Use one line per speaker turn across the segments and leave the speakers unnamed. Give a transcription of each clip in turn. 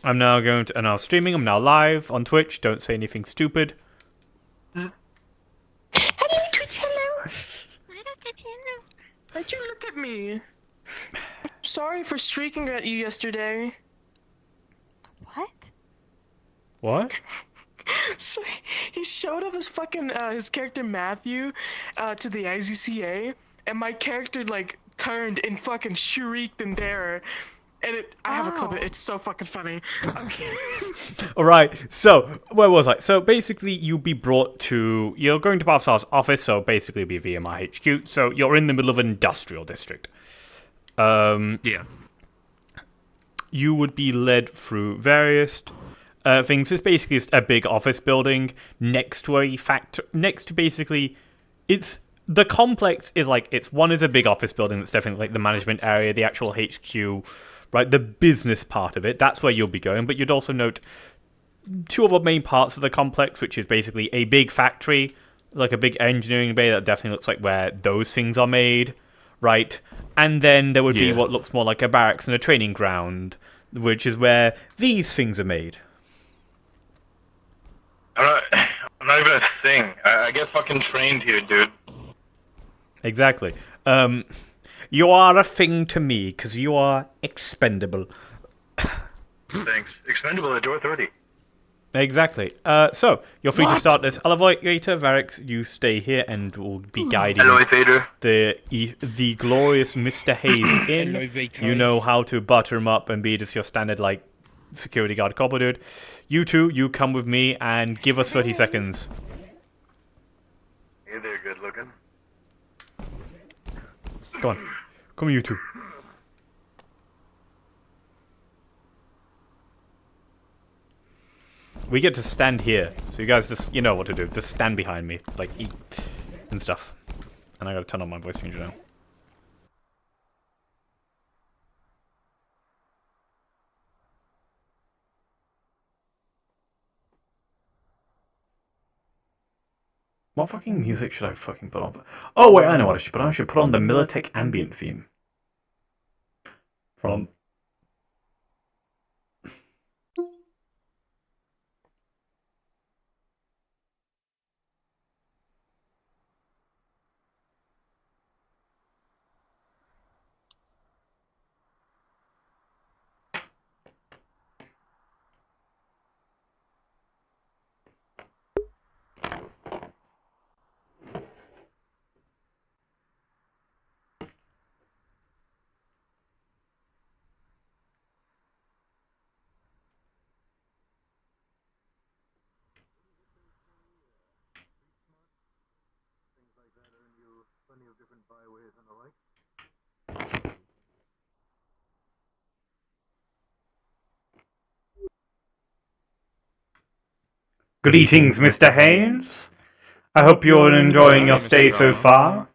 I'm now streaming. I'm now live on Twitch. Don't say anything stupid.
Hello, Twitch. Hello. Why'd you look at me? Sorry for streaking at you yesterday.
What?
What?
So he showed up as fucking his character Matthew to the IZCA, and my character like turned and fucking shrieked in terror. And I have a clip of it. It's so fucking funny.
Alright, so, where was I? So, basically, you're going to Balthazar's office, so basically it'll be VMR HQ, so you're in the middle of an industrial district.
Yeah.
You would be led through various things. It's basically a big office building next to the complex is one is a big office building that's definitely like the management area, the actual HQ, right, the business part of it, that's where you'll be going, but you'd also note two other main parts of the complex, which is basically a big factory, like a big engineering bay that definitely looks like where those things are made, right? And then there would be what looks more like a barracks and a training ground, which is where these things are made.
I'm not even a thing. I get fucking trained here, dude.
Exactly. You are a thing to me, because you are expendable.
Thanks. Expendable at door 30.
Exactly. So, you're free to start this elevator. Varix, you stay here and will be guiding
Elevator.
the glorious Mr. Hayes in.
Elevator.
You know how to butter him up and be just your standard, security guard cobble dude. You two, you come with me and give us 30 seconds.
Hey there, good looking.
Go on. Come you two. We get to stand here, so you guys just, you know what to do. Just stand behind me, eat and stuff. And I gotta turn on my voice changer now. What fucking music should I fucking put on? Oh wait, I know what I should put on. I should put on the Militech ambient theme. From... Greetings, Mr. Haynes. I hope you're enjoying your stay so far.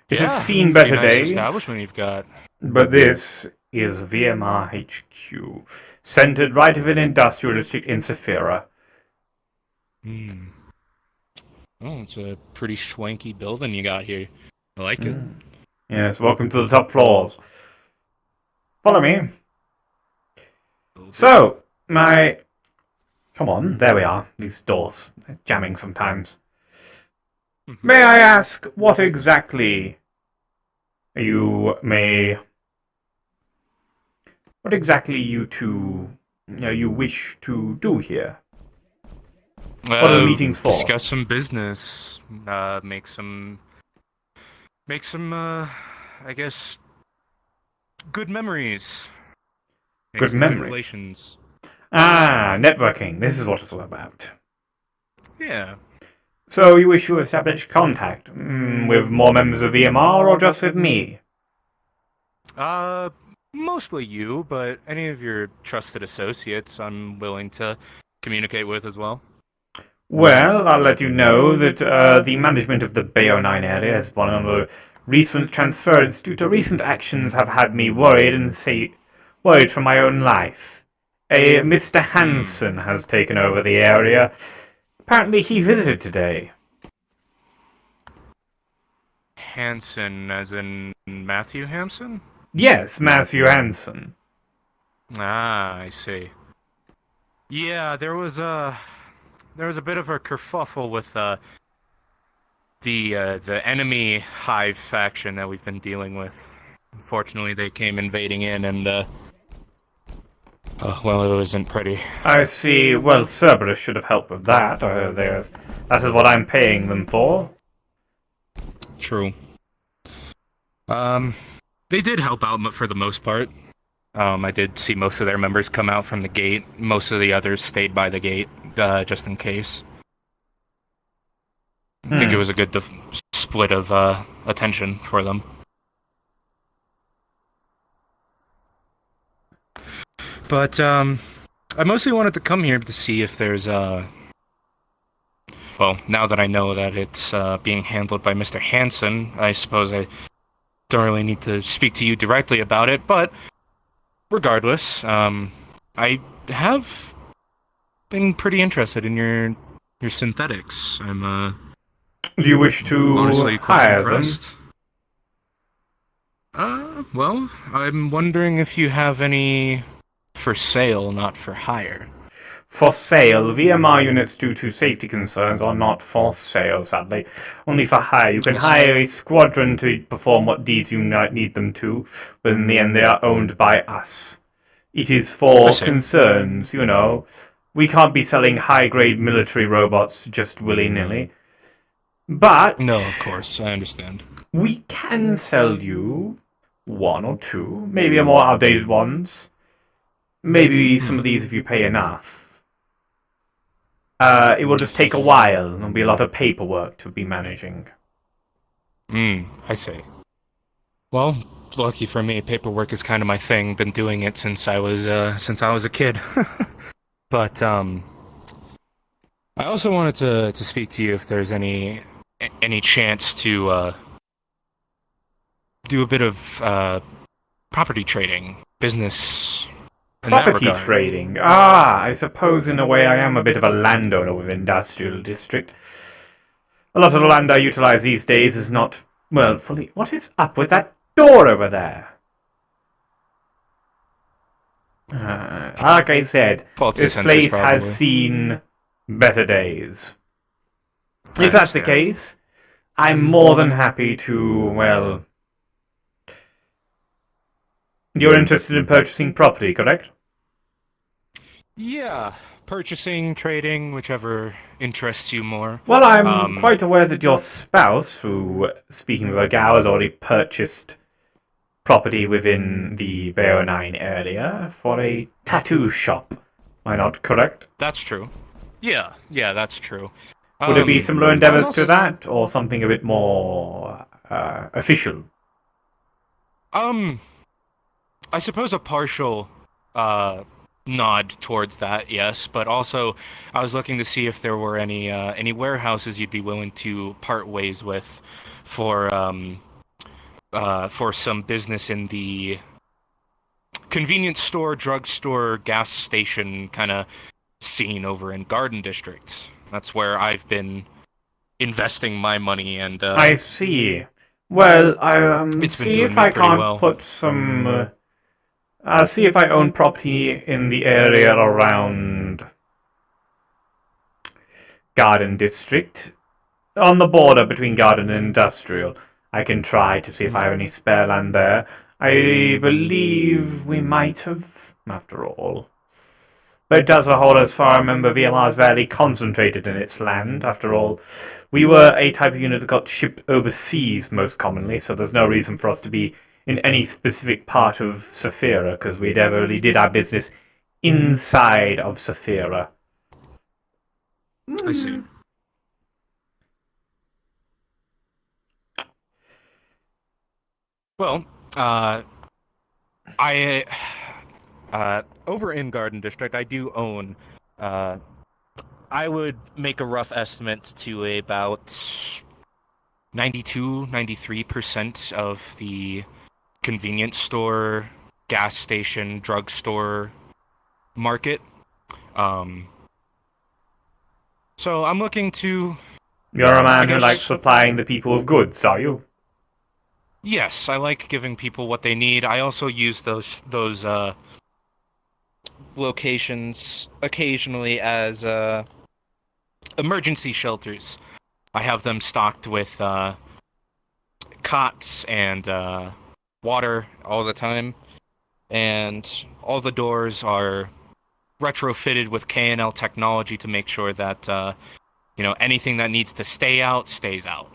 It has seen better days,
Establishment you've got.
but this is VMR HQ, centered right of an industrial district in Saphira.
Oh, it's a pretty schwanky building you got here. I like it.
Yes, welcome to the top floors. Follow me. So, Come on, there we are. These doors, they're jamming sometimes. May I ask what exactly you wish to do here? What are the meetings for?
Discuss some business. Make some, I guess, good memories.
Good memories?
Relations.
Ah, networking. This is what it's all about.
Yeah.
So you wish to establish contact with more members of VMR or just with me?
Mostly you, but any of your trusted associates I'm willing to communicate with as well.
Well, I'll let you know that the management of the Veon area has one of the recent transference due to recent actions have had me worried for my own life. A Mr. Hansen has taken over the area. Apparently he visited today.
Hansen, as in Matthew Hansen?
Yes, Matthew Hansen.
Ah, I see. Yeah, there was a bit of a kerfuffle with the enemy hive faction that we've been dealing with. Unfortunately, they came invading in, and well, it wasn't pretty.
I see. Well, Cerberus should have helped with that. That is what I'm paying them for.
True. They did help out for the most part. I did see most of their members come out from the gate. Most of the others stayed by the gate, just in case. I think it was a good split of attention for them. But I mostly wanted to come here to see if there's well, now that I know that it's being handled by Mr. Hansen, I suppose I don't really need to speak to you directly about it, but regardless, I have been pretty interested in your synthetics. I'm
Do you wish to
honestly quite
hire them?
impressed. Well, I'm wondering if you have any for sale, not for hire.
For sale, VMR units due to safety concerns are not for sale, sadly. Only for hire. You can hire a squadron to perform what deeds you might need them to, but in the end they are owned by us. It is for concerns, you know. We can't be selling high-grade military robots just willy-nilly. But
No, of course, I understand.
we can sell you one or two, maybe a more outdated ones. Maybe some of these if you pay enough. It will just take a while. There'll be a lot of paperwork to be managing.
I see. Well, lucky for me, paperwork is kind of my thing. Been doing it since I was a kid. But I also wanted to speak to you if there's any chance to do a bit of property trading, business. In that
Property
regard.
trading. I suppose in a way I am a bit of a landowner with industrial district. A lot of the land I utilize these days is not, well, fully... What is up with that door over there? Like I said,
Faulty
this
sensors,
place
probably.
has seen better days.
I
If that's the
understand.
case, I'm more than happy to, well... You're interested in purchasing property, correct?
Yeah, purchasing, trading, whichever interests you more.
Well, I'm quite aware that your spouse, who, speaking of Ogawa, has already purchased property within the Veon 9 area for a tattoo shop. Am I not correct?
That's true. Yeah, that's true.
Would it be similar endeavors
also-
to that, or something a bit more official?
I suppose a partial nod towards that, yes, but also I was looking to see if there were any warehouses you'd be willing to part ways with for some business in the convenience store, drugstore, gas station kind of scene over in Garden District. That's where I've been investing my money, and
I see. Well,
It's been
see
doing
if
me
I
pretty
can't
well.
put some... I'll see if I own property in the area around Garden District. On the border between Garden and Industrial. I can try to see if I have any spare land there. I believe we might have, after all. But it does hold, as far as I remember, VMR is fairly concentrated in its land, after all. We were a type of unit that got shipped overseas most commonly, so there's no reason for us to be in any specific part of Saphira, because we never really did our business inside of Saphira.
I see. Well, I over in Garden District, I do own. I would make a rough estimate to about 93% of the convenience store, gas station, drugstore market. So I'm looking to.
You're a man
I
who
guess-
likes supplying the people with goods, are you?
Yes, I like giving people what they need. I also use those locations occasionally as emergency shelters. I have them stocked with cots and water all the time, and all the doors are retrofitted with K&L technology to make sure that anything that needs to stay out stays out.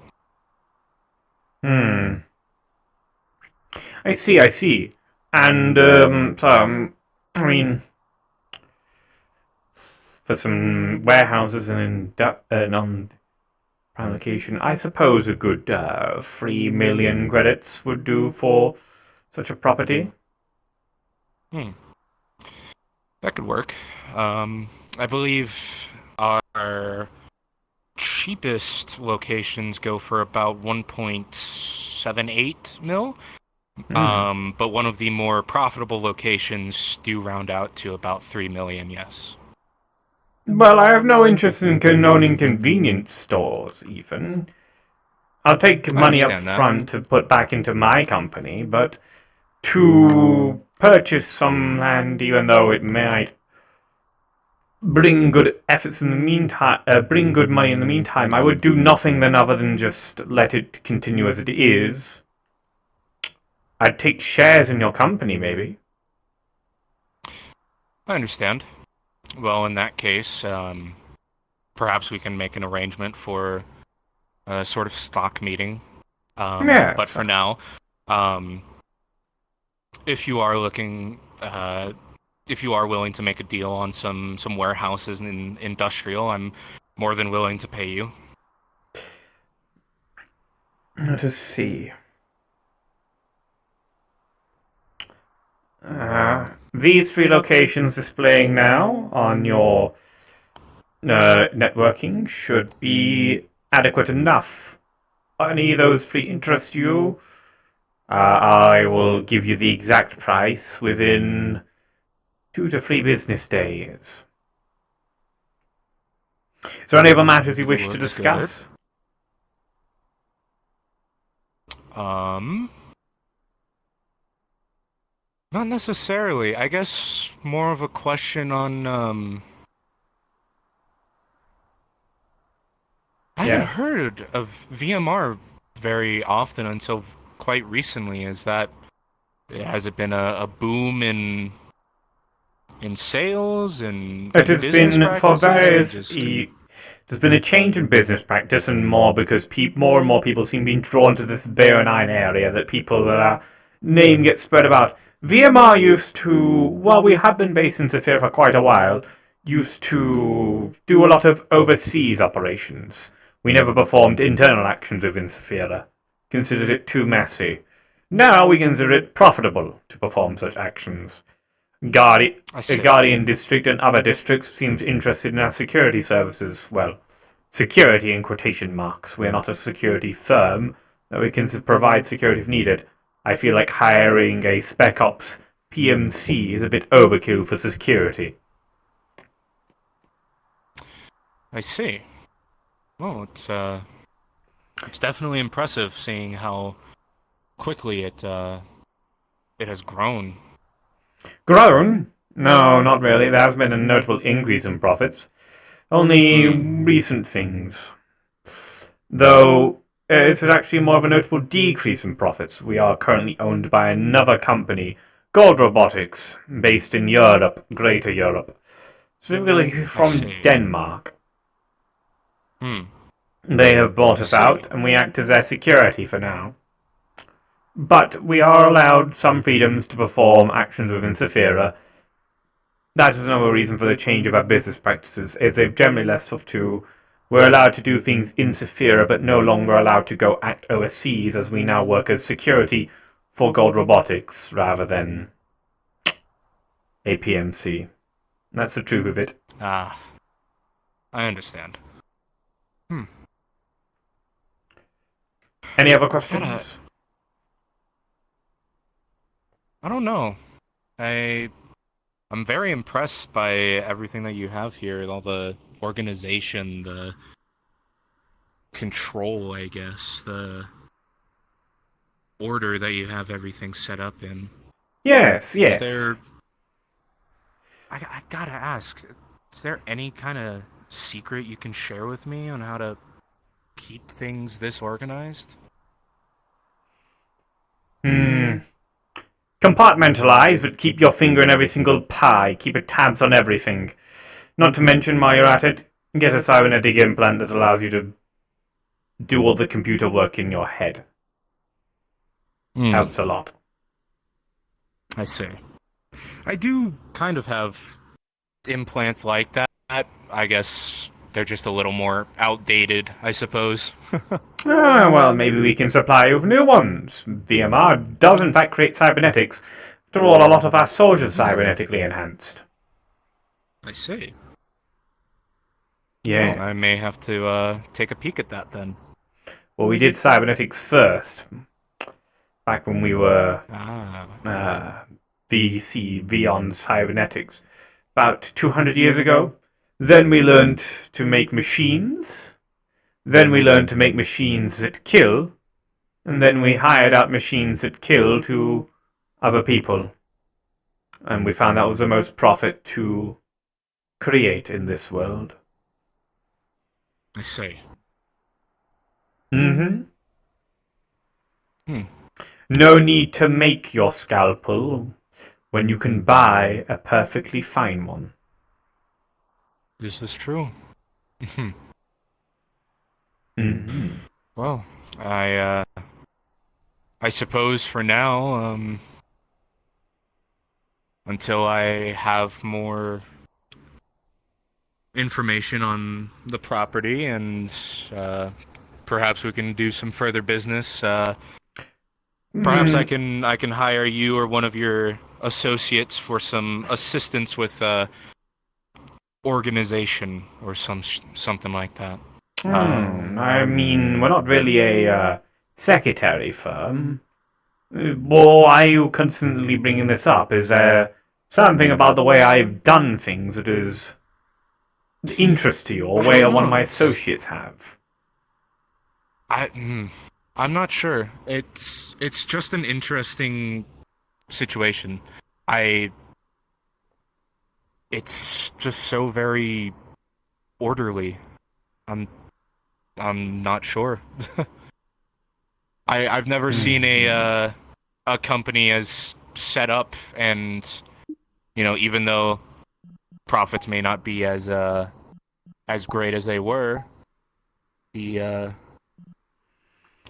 I see. And, I mean, for some warehouses and non-prime location, I suppose a good 3 million credits would do for such a property.
That could work. I believe our cheapest locations go for about 1.78 mil. But one of the more profitable locations do round out to about 3 million, yes.
Well, I have no interest in owning convenience stores, even. I'll take money up front to put back into my company, but to purchase some land, even though it might bring good efforts in the meantime, bring good money in the meantime, I would do nothing then other than just let it continue as it is. I'd take shares in your company, maybe.
I understand. Well, in that case, perhaps we can make an arrangement for a sort of stock meeting. But for now, if you are looking, if you are willing to make a deal on some warehouses in industrial, I'm more than willing to pay you.
Let us see. These 3 locations displaying now on your networking should be adequate enough. Any of those 3 interest you? I will give you the exact price within 2 to 3 business days. Is there any other matters you wish to discuss?
Not necessarily. I guess more of a question on, I haven't heard of VMR very often until quite recently. Has it been a boom in sales and
it has been for various. There's been a change in business practice, and more because more and more people seem being drawn to this Veon area. That people that our name gets spread about. VMR used to, while we have been based in Saphira for quite a while, used to do a lot of overseas operations. We never performed internal actions within Saphira. Considered it too messy. Now we consider it profitable to perform such actions. Guardian District and other districts seems interested in our security services. Well, security in quotation marks. We're not a security firm, but we can provide security if needed. I feel like hiring a Spec Ops PMC is a bit overkill for security.
I see. Well, it's definitely impressive seeing how quickly it has grown.
Grown? No, not really. There has been a notable increase in profits. Only recent things. Though it's actually more of a notable decrease in profits. We are currently owned by another company, Gold Robotics, based in Europe, Greater Europe. Specifically from Denmark. They have bought us out, and we act as their security for now. But we are allowed some freedoms to perform actions within Saphira. That is another reason for the change of our business practices, as they've generally left off to. We're allowed to do things in Saphira, but no longer allowed to go act overseas, as we now work as security for Gold Robotics, rather than a PMC. That's the truth of it.
I understand.
Any other questions?
I don't know. I'm very impressed by everything that you have here, all the organization, the control, I guess, the order that you have everything set up in.
Yes.
I gotta ask, is there any kind of secret you can share with me on how to keep things this organized?
Hmm. Compartmentalize, but keep your finger in every single pie. Keep a tabs on everything. Not to mention, while you're at it, get a cybernetic implant that allows you to do all the computer work in your head. Helps a lot.
I see. I do kind of have implants like that. I guess they're just a little more outdated, I suppose.
Well, maybe we can supply you with new ones. VMR does in fact create cybernetics. After all, a lot of our soldiers are cybernetically enhanced.
I see.
Yeah.
Well, I may have to take a peek at that then.
Well, we did cybernetics first. Back when we were VC, Veon Cybernetics. About 200 years ago. Then we learned to make machines. Then we learned to make machines that kill. And then we hired out machines that kill to other people. And we found that was the most profit to create in this world.
I see.
Mm-hmm. No need to make your scalpel when you can buy a perfectly fine one.
Is this true?
Mm-hmm.
Well, I suppose for now, until I have more information on the property and perhaps we can do some further business. Perhaps I can hire you or one of your associates for some assistance with organization or something like that.
I mean, we're not really a secretary firm. Why are you constantly bringing this up? Is there something about the way I've done things that is interest to you, or way one of my associates have?
I'm not sure. It's just an interesting situation. It's just so very orderly. I'm not sure. I've never seen a company as set up, and even though profits may not be as great as they were, the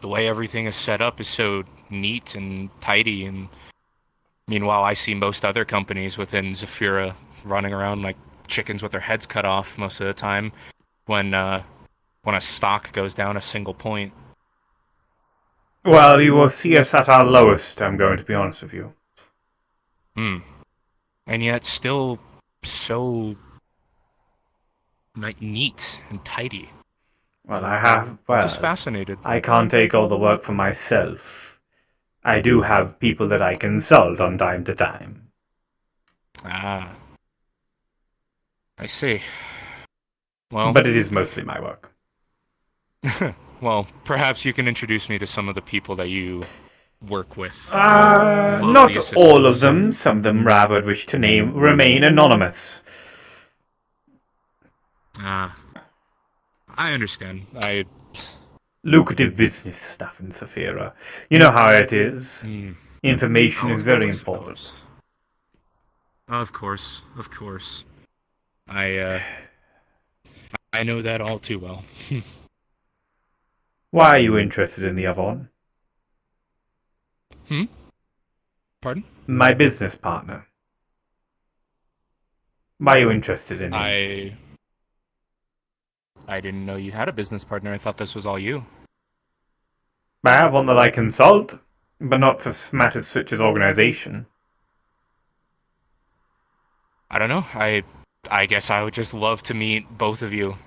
way everything is set up is so neat and tidy. And meanwhile, I see most other companies within Zafira running around like chickens with their heads cut off most of the time when a stock goes down a single point.
Well, you will see us at our lowest, I'm going to be honest with you.
And yet still so neat and tidy.
Well, I was
fascinated.
I can't take all the work for myself. I do have people that I consult on time to time.
Ah. I see. Well,
but it is mostly my work.
Well, perhaps you can introduce me to some of the people that you work with.
Not all of them. Some of them rather wish to remain anonymous.
I understand.
Lucrative business stuff in Saphira. You know how it is. Information is very important.
Of course. I know that all too well.
Why are you interested in the other one?
Pardon?
My business partner. Why are you interested in him?
I didn't know you had a business partner. I thought this was all you.
I have one that I consult, but not for matters such as organization.
I don't know. I guess I would just love to meet both of you.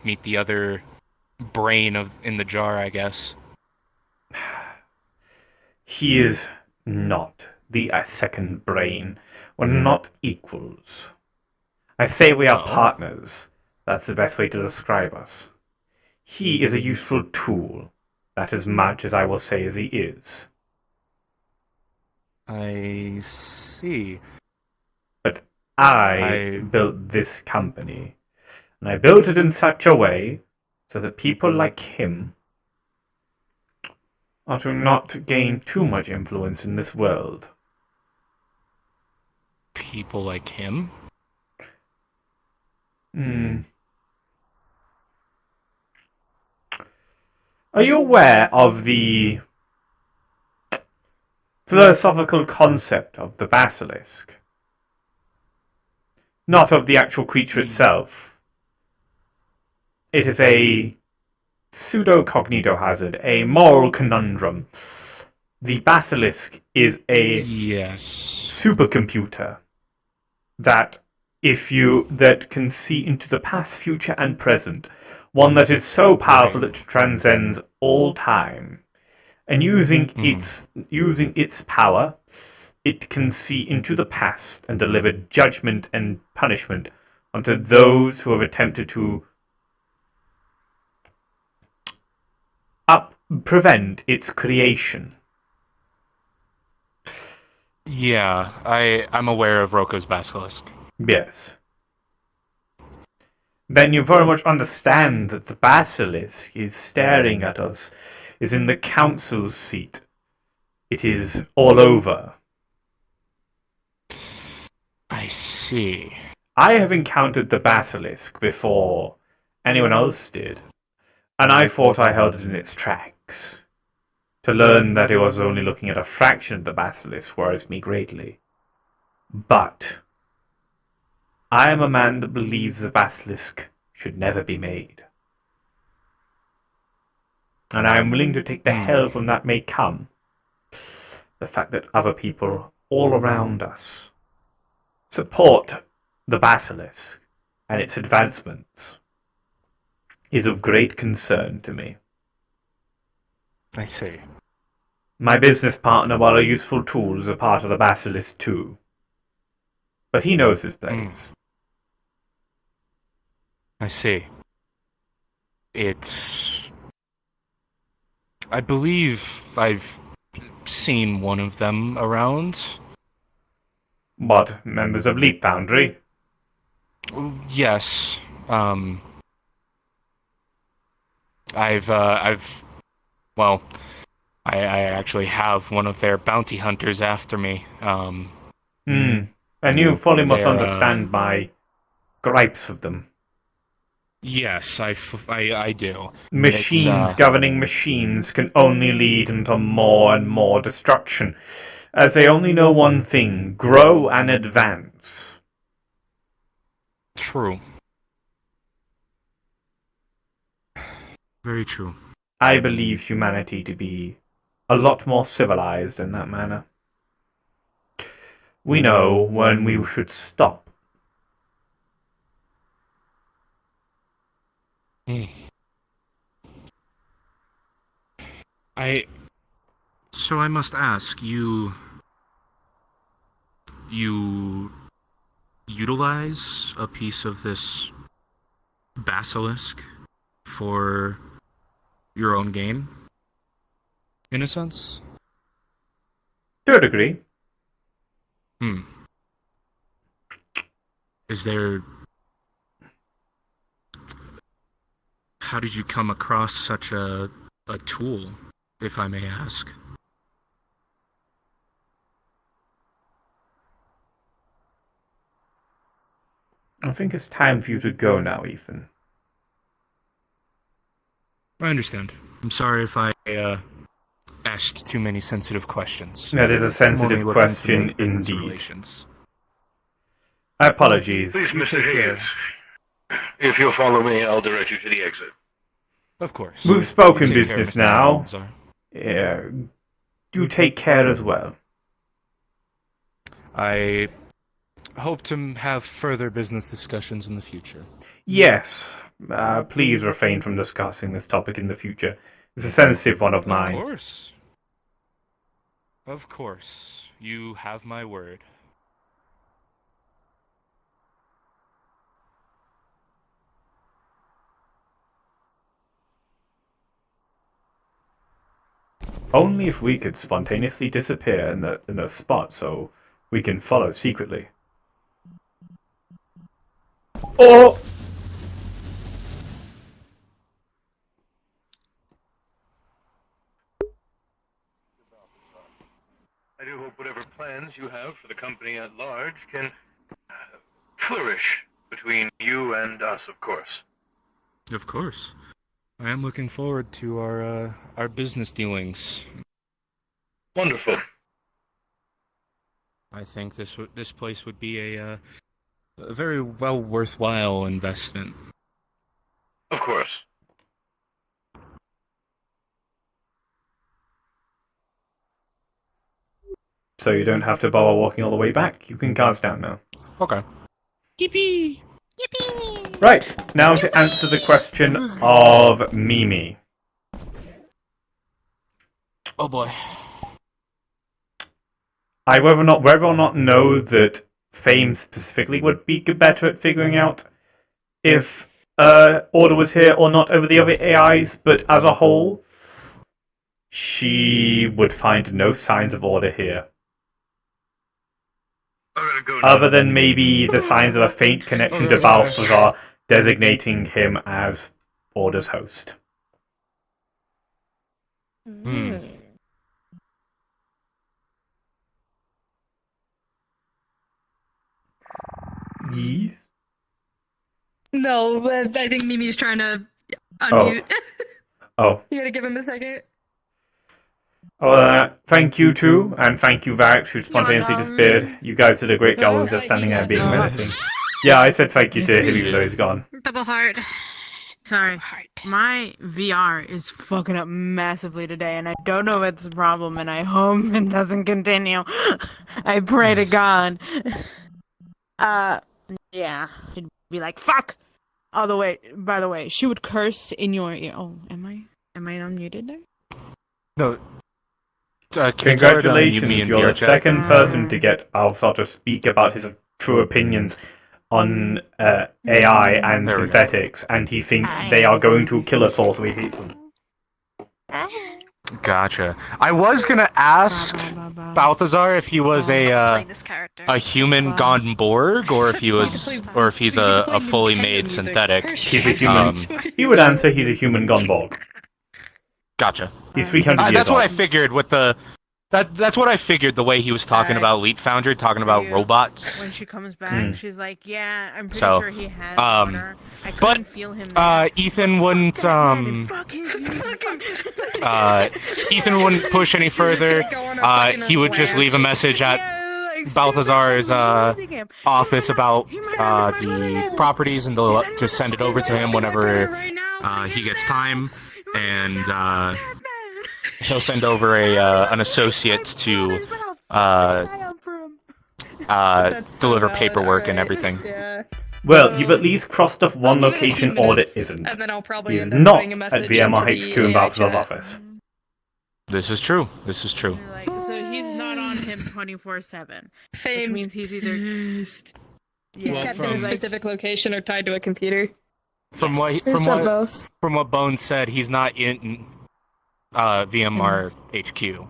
Meet the other brain in the jar, I guess.
He is not the second brain. We're not equals. I say we are partners. That's the best way to describe us. He is a useful tool. That as much as I will say as he is.
I see.
But I built this company, and I built it in such a way so that people like him are to not gain too much influence in this world.
People like him?
Are you aware of the philosophical concept of the basilisk? Not of the actual creature itself. It is a pseudo-cognito hazard, a moral conundrum. The basilisk is a supercomputer that can see into the past, future, and present. One that is so powerful that it transcends all time. And using its power, it can see into the past and deliver judgment and punishment unto those who have attempted to prevent its creation.
Yeah, I'm aware of Roko's basilisk.
Yes. Then you very much understand that the basilisk is staring at us, is in the council's seat. It is all over.
I see.
I have encountered the basilisk before anyone else did, and I thought I held it in its tracks. To learn that it was only looking at a fraction of the basilisk worries me greatly. But I am a man that believes the basilisk should never be made. And I am willing to take the hell from that may come. The fact that other people all around us support the basilisk and its advancements is of great concern to me.
I see.
My business partner, while a useful tool, is a part of the basilisk too. But he knows his place.
I see. I believe I've seen one of them around.
What, members of Leap Foundry?
Yes. I actually have one of their bounty hunters after me.
And you fully must understand my gripes of them.
Yes, I do.
Machines governing machines can only lead into more and more destruction, as they only know one thing: grow and advance.
True. Very true.
I believe humanity to be a lot more civilized in that manner. We know when we should stop.
So I must ask, you utilize a piece of this basilisk for your own gain, in a sense?
To a degree.
Is there... How did you come across such a tool, if I may ask?
I think it's time for you to go now, Ethan.
I understand. I'm sorry if I asked too many sensitive questions.
That is a sensitive question indeed.
Relations.
Apologies.
Please, Mr. Higgins. If you'll follow me, I'll direct you to the exit.
Of course.
We've spoken
You take care,
business
Mr.
now.
Higgins,
Yeah. You take care as well.
I hope to have further business discussions in the future.
Yes. Please refrain from discussing this topic in the future. It's a sensitive one of mine.
Of course. Of course. You have my word.
Only if we could spontaneously disappear in the spot so we can follow secretly. Oh!
I do hope whatever plans you have for the company at large can flourish between you and us, of course.
Of course. I am looking forward to our business dealings.
Wonderful.
I think this place would be a very well worthwhile investment.
Of course.
So you don't have to bother walking all the way back. You can cast down now.
Okay. Yippee!
Yippee!
Right, now to answer the question of Mimi.
Oh boy.
I whether or not know that Fame specifically would be better at figuring out if Order was here or not over the other AIs, but as a whole, she would find no signs of Order here.
I'm gonna go now.
Other than maybe the signs of a faint connection to Balthazar designating him as Order's host. Yes?
No, I think Mimi's trying to unmute.
Oh.
You gotta give him a second.
Thank you too, and thank you Varix who spontaneously disappeared. You guys did a great job of just standing there being menacing. Yeah, I said thank you to him even though he's gone.
Double heart.
Sorry, my VR is fucking up massively today, and I don't know what's the problem, and I hope it doesn't continue. I pray to God. Yeah, she'd be like, fuck! By the way, she would curse in your ear. Oh, am I unmuted there?
No.
Congratulations, you're the second person to get Althar to speak about his true opinions on AI and synthetics, and he thinks they are going to kill us all, so he hates them.
Gotcha. I was gonna ask Balthazar if he was a human gone Borg, or if he's a fully made synthetic.
He's a human. He would answer he's a human gone Borg.
Gotcha.
He's 300 years
That's
old.
what I figured with the... That's what I figured the way he was talking about Leap Foundry, talking about robots.
When she comes back, she's like, yeah, I'm pretty
So,
sure he has order. I couldn't feel him
Ethan wouldn't, Ethan wouldn't push any further. He would just leave a message at Balthazar's office about the properties, and they'll just send it over to him whenever he gets time, and he'll send over an associate to deliver paperwork and everything.
Yeah.
Well, you've at least crossed off one location Order isn't.
And then I'll probably
He's
end up
not
putting a
at
message
VMR
into
HQ
the
in
AI
Balthazar's
chat.
office.
This is true. This is true.
Like, so he's not on him 24/7, which
Fame's
means he's either
pissed. He's
Well,
kept in a
from-
specific location or tied to a computer.
From what Bone said, he's not in VMR HQ.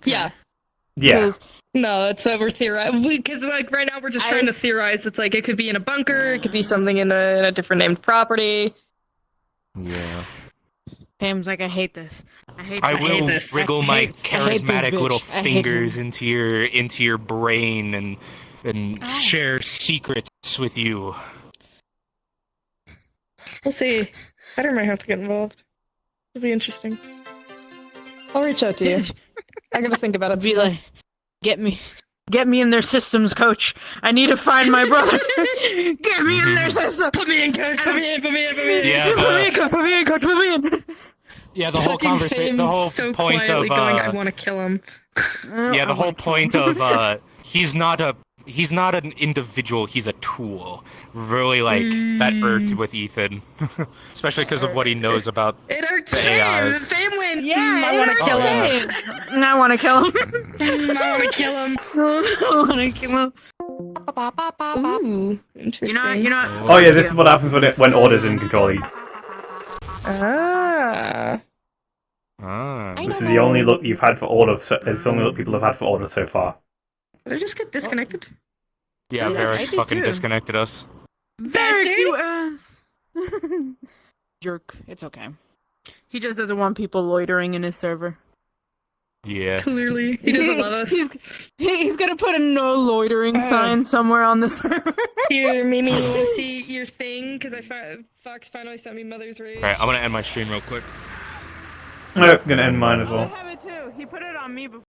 Yeah.
Yeah.
No, that's what we're theorizing. Because like right now we're just trying to theorize. It's like it could be in a bunker, it could be something in a different named property.
Yeah.
Pam's like, I hate this. I hate
I
this.
will
this.
wriggle
I
my
hate this
charismatic
bitch.
little
I hate
fingers
him.
into your brain and share secrets with you.
We'll see. Better might have to get involved. It'll be interesting. I'll reach out to you. I gotta think about it.
Be like, get me in their systems, coach. I need to find my brother. Get me in their system.
Put me in, coach. Put me in.
Yeah,
Put me in, coach. Put me in, coach. Put me in.
Yeah, the whole
Fucking
conversation,
Fame
the whole
so
point
quietly
of
going, I want to kill him.
yeah, the whole point of he's not an individual, he's a tool. Really, like, that irked with Ethan. Especially because of what he knows about
It irked
the
Fame.
AIs.
Fame win.
Yeah,
I want to kill him.
I want to kill him.
I want to kill him.
I want to kill him.
Ooh, interesting.
You know.
Oh yeah, this is what happens when Order's in control.
Ah.
This is the only look you've had for Order. It's the only look people have had for Order so far.
Did I just get disconnected?
Yeah,
Yeah, I
Varric
did
fucking
too.
disconnected us.
Barracks, you ass! Jerk. It's okay. He just doesn't want people loitering in his server.
Yeah.
Clearly, he doesn't love us.
He's gonna put a no loitering sign somewhere on the server.
Here, Mimi, you want to see your thing? Because Fox finally sent me Mother's Rage.
Alright, I'm gonna end my stream real quick.
I'm gonna end mine as
I
well.
have it too. He put it on me before.